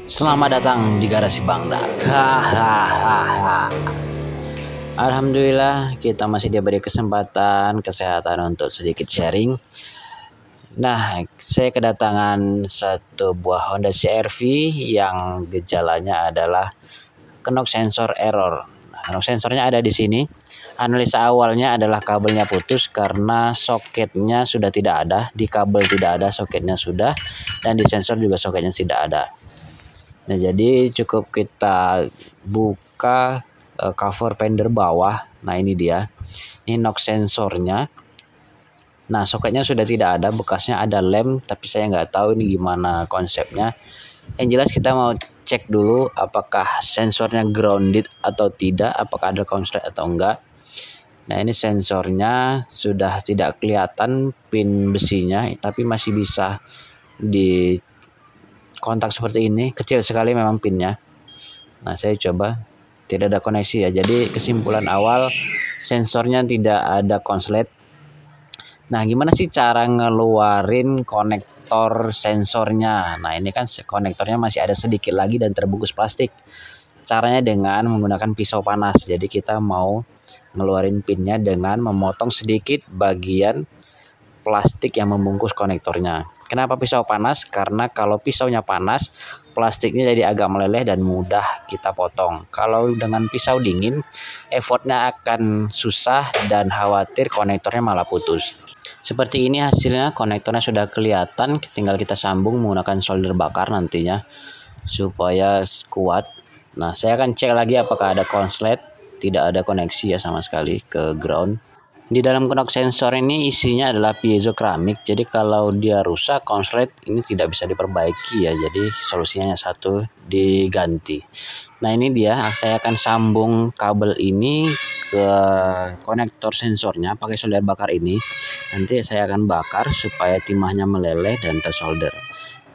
Selamat datang di garasi Bangda. Hahaha. Alhamdulillah kita masih diberi kesempatan kesehatan untuk sedikit sharing. Nah, saya kedatangan satu buah Honda CR-V yang gejalanya adalah knock sensor error. Knock sensornya ada di sini. Analisa awalnya adalah kabelnya putus karena soketnya sudah tidak ada, di kabel tidak ada, soketnya sudah, dan di sensor juga soketnya tidak ada. Nah, jadi cukup kita buka cover fender bawah. Nah, ini dia. Ini knock sensornya. Nah, soketnya sudah tidak ada, bekasnya ada lem, tapi saya nggak tahu ini gimana konsepnya. Yang jelas kita mau cek dulu apakah sensornya grounded atau tidak, apakah ada konslet atau enggak. Nah, ini sensornya sudah tidak kelihatan pin besinya, tapi masih bisa di kontak seperti ini. Kecil sekali memang pinnya. Nah, saya coba, tidak ada koneksi ya. Jadi kesimpulan awal sensornya tidak ada konslet. Nah, gimana sih cara ngeluarin konektor sensornya? Nah, ini kan konektornya masih ada sedikit lagi dan terbungkus plastik. Caranya dengan menggunakan pisau panas. Jadi kita mau ngeluarin pinnya dengan memotong sedikit bagian plastik yang membungkus konektornya. Kenapa pisau panas? Karena kalau pisaunya panas, plastiknya jadi agak meleleh dan mudah kita potong. Kalau dengan pisau dingin, effortnya akan susah dan khawatir konektornya malah putus. Seperti ini hasilnya, konektornya sudah kelihatan, tinggal kita sambung menggunakan solder bakar nantinya supaya kuat. Nah, saya akan cek lagi apakah ada konslet. Tidak ada koneksi ya sama sekali ke ground. Di dalam knock sensor ini isinya adalah piezo keramik. Jadi kalau dia rusak konslet ini tidak bisa diperbaiki ya. Jadi solusinya satu, diganti. Nah, ini dia, saya akan sambung kabel ini ke konektor sensornya pakai solder bakar ini. Nanti saya akan bakar supaya timahnya meleleh dan tersolder.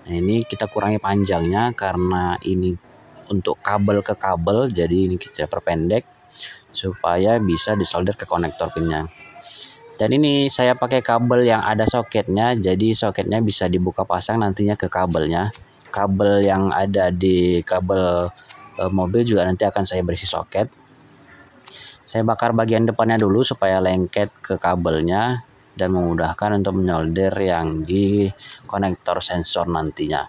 Nah, ini kita kurangi panjangnya karena ini untuk kabel ke kabel, jadi ini kita perpendek supaya bisa disolder ke konektor pinnya. Dan ini saya pakai kabel yang ada soketnya, jadi soketnya bisa dibuka pasang nantinya ke kabelnya. Kabel yang ada di kabel mobil juga nanti akan saya berisi soket. Saya bakar bagian depannya dulu supaya lengket ke kabelnya dan memudahkan untuk menyolder yang di konektor sensor nantinya.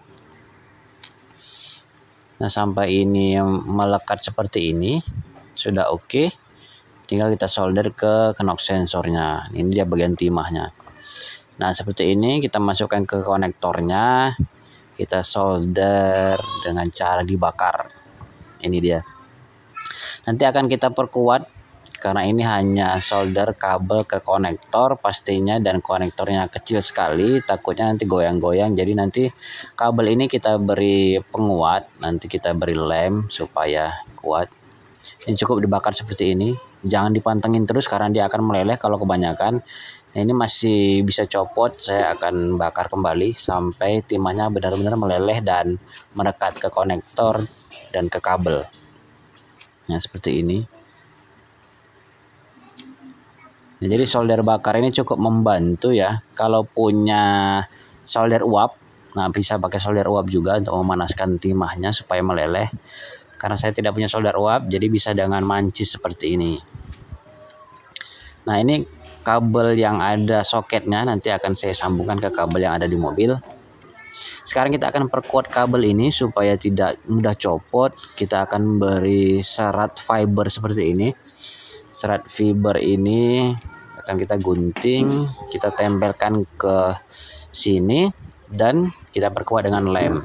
Nah, sampai ini melekat seperti ini sudah oke. Tinggal kita solder ke knock sensornya. Ini dia bagian timahnya. Nah, seperti ini kita masukkan ke konektornya. Kita solder dengan cara dibakar. Ini dia. Nanti akan kita perkuat karena ini hanya solder kabel ke konektor pastinya, dan konektornya kecil sekali, takutnya nanti goyang-goyang. Jadi nanti kabel ini kita beri penguat, nanti kita beri lem supaya kuat. Ini cukup dibakar seperti ini, jangan dipantengin terus karena dia akan meleleh kalau kebanyakan. Nah, ini masih bisa copot, saya akan bakar kembali sampai timahnya benar-benar meleleh dan merekat ke konektor dan ke kabel. Nah, seperti ini. Nah, jadi solder bakar ini cukup membantu ya. Kalau punya solder uap, nah bisa pakai solder uap juga untuk memanaskan timahnya supaya meleleh. Karena saya tidak punya solder uap, jadi bisa dengan mancis seperti ini. Nah, ini kabel yang ada soketnya nanti akan saya sambungkan ke kabel yang ada di mobil. Sekarang kita akan perkuat kabel ini supaya tidak mudah copot. Kita akan beri serat fiber seperti ini. Serat fiber ini akan kita gunting, kita tempelkan ke sini dan kita perkuat dengan lem.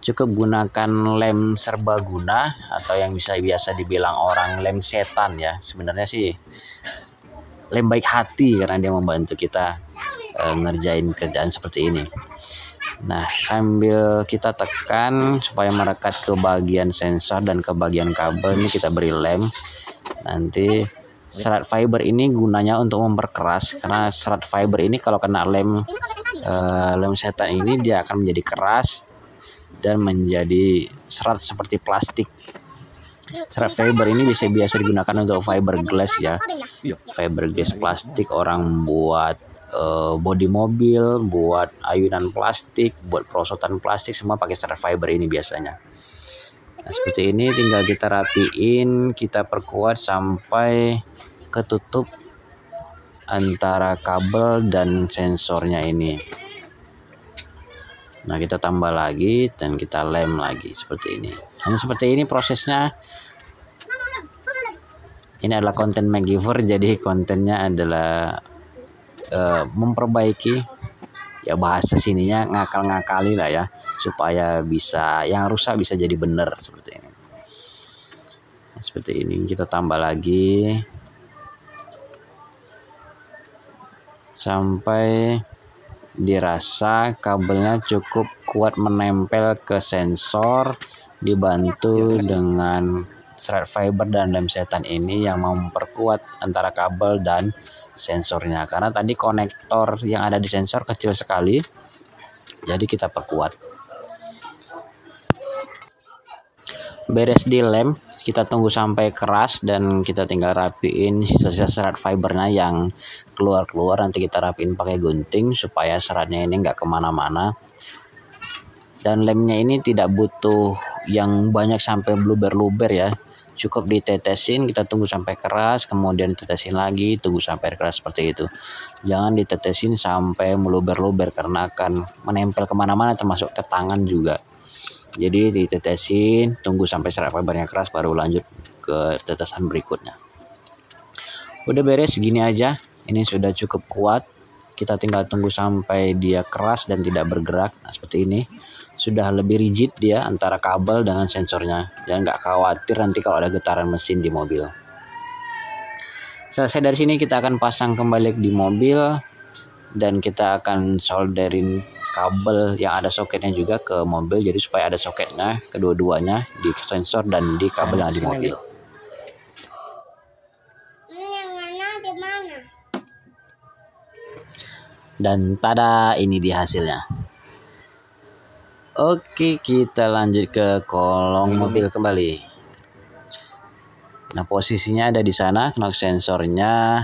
Cukup gunakan lem serbaguna atau yang biasa dibilang orang lem setan ya. Sebenarnya sih lem baik hati karena dia membantu kita ngerjain kerjaan seperti ini. Nah, sambil kita tekan supaya merekat ke bagian sensor dan ke bagian kabel, ini kita beri lem. Nanti serat fiber ini gunanya untuk memperkeras, karena serat fiber ini kalau kena lem setan ini dia akan menjadi keras dan menjadi serat seperti plastik. Serat fiber ini biasa digunakan untuk fiberglass ya. Fiberglass plastik orang buat bodi mobil, buat ayunan plastik, buat perosotan plastik, semua pakai serat fiber ini biasanya. Nah, seperti ini tinggal kita rapiin, kita perkuat sampai ketutup antara kabel dan sensornya ini. Nah, kita tambah lagi dan kita lem lagi seperti ini. Hanya seperti ini prosesnya. Ini adalah konten MacGyver, jadi kontennya adalah memperbaiki, ya bahasa sininya ngakal-ngakali lah ya, supaya bisa yang rusak bisa jadi benar seperti ini. Nah, seperti ini kita tambah lagi sampai dirasa kabelnya cukup kuat menempel ke sensor, dibantu dengan serat fiber dan lem setan ini yang memperkuat antara kabel dan sensornya, karena tadi konektor yang ada di sensor kecil sekali, jadi kita perkuat. Beres di lem, kita tunggu sampai keras dan kita tinggal rapiin sisa serat fibernya yang keluar, nanti kita rapiin pakai gunting supaya seratnya ini nggak kemana-mana. Dan lemnya ini tidak butuh yang banyak sampai bluber-luber ya, cukup ditetesin, kita tunggu sampai keras, kemudian ditetesin lagi, tunggu sampai keras seperti itu. Jangan ditetesin sampai meluber-luber karena akan menempel kemana-mana termasuk ke tangan juga. Jadi ditetesin, tunggu sampai serat fibernya keras, baru lanjut ke tetesan berikutnya. Udah beres segini aja, ini sudah cukup kuat. Kita tinggal tunggu sampai dia keras dan tidak bergerak. Nah, seperti ini sudah lebih rigid dia antara kabel dengan sensornya, dan nggak khawatir nanti kalau ada getaran mesin di mobil. Selesai dari sini kita akan pasang kembali di mobil dan kita akan solderin kabel yang ada soketnya juga ke mobil, jadi supaya ada soketnya kedua-duanya di sensor dan di kabel yang ada di mobil. Dan tada, ini dia hasilnya. Oke, kita lanjut ke kolong mobil kembali. Nah, posisinya ada di sana, knock sensornya.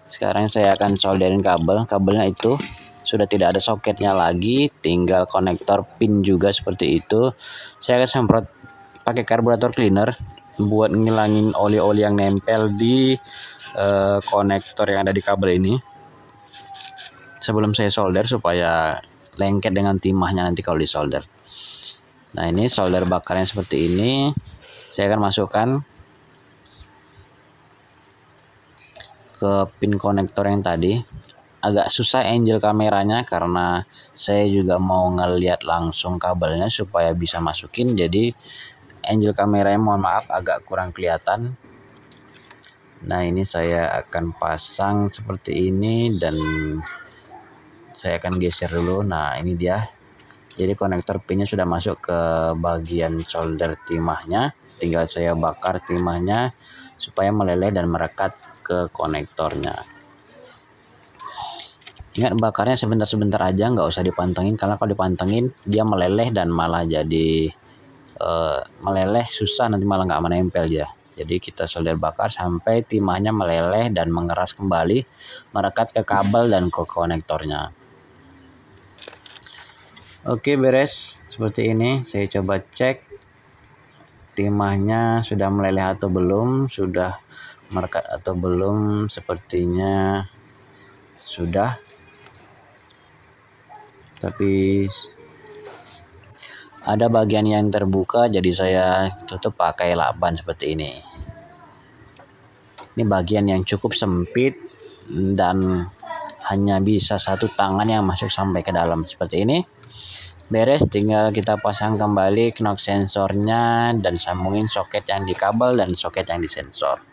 Sekarang saya akan solderin kabelnya itu sudah tidak ada soketnya lagi, tinggal konektor pin juga seperti itu. Saya akan semprot pakai karburator cleaner buat ngilangin oli-oli yang nempel di konektor yang ada di kabel ini. Sebelum saya solder supaya lengket dengan timahnya nanti kalau disolder. Nah, ini solder bakarnya seperti ini. Saya akan masukkan ke pin konektor yang tadi. Agak susah angle kameranya karena saya juga mau ngelihat langsung kabelnya supaya bisa masukin, jadi angle kameranya mohon maaf agak kurang kelihatan. Nah, ini saya akan pasang seperti ini dan saya akan geser dulu. Nah, ini dia. Jadi konektor pinnya sudah masuk ke bagian solder timahnya. Tinggal saya bakar timahnya supaya meleleh dan merekat ke konektornya. Ingat bakarnya sebentar-sebentar aja, nggak usah dipantengin, karena kalau dipantengin dia meleleh dan malah jadi meleleh susah, nanti malah nggak menempel ya. Jadi kita solder bakar sampai timahnya meleleh dan mengeras kembali, merekat ke kabel dan ke konektornya. Oke, beres seperti ini. Saya coba cek timahnya sudah meleleh atau belum, sudah merekat atau belum. Sepertinya sudah, tapi ada bagian yang terbuka, jadi saya tutup pakai lakban seperti ini. Ini bagian yang cukup sempit dan hanya bisa satu tangan yang masuk sampai ke dalam seperti ini. Beres, tinggal kita pasang kembali knock sensornya dan sambungin soket yang di kabel dan soket yang di sensor.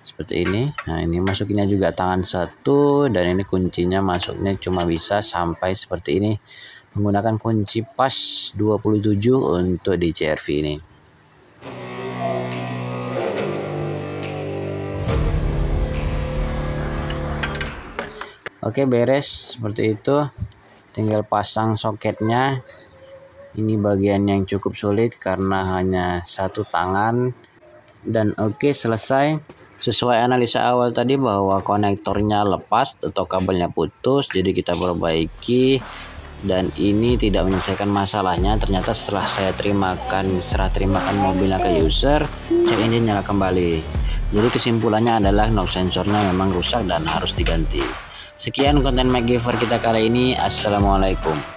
Seperti ini. Nah, ini masukinnya juga tangan satu, dan ini kuncinya masuknya cuma bisa sampai seperti ini menggunakan kunci pas 27 untuk di CR-V ini. Oke, beres seperti itu. Tinggal pasang soketnya. Ini bagian yang cukup sulit karena hanya satu tangan. Dan oke, selesai. Sesuai analisa awal tadi bahwa konektornya lepas atau kabelnya putus, jadi kita perbaiki dan ini tidak menyelesaikan masalahnya. Ternyata setelah saya serah terimakan mobilnya ke user, check engine nyala kembali. Jadi kesimpulannya adalah knock sensornya memang rusak dan harus diganti. Sekian konten MacGyver kita kali ini. Assalamualaikum.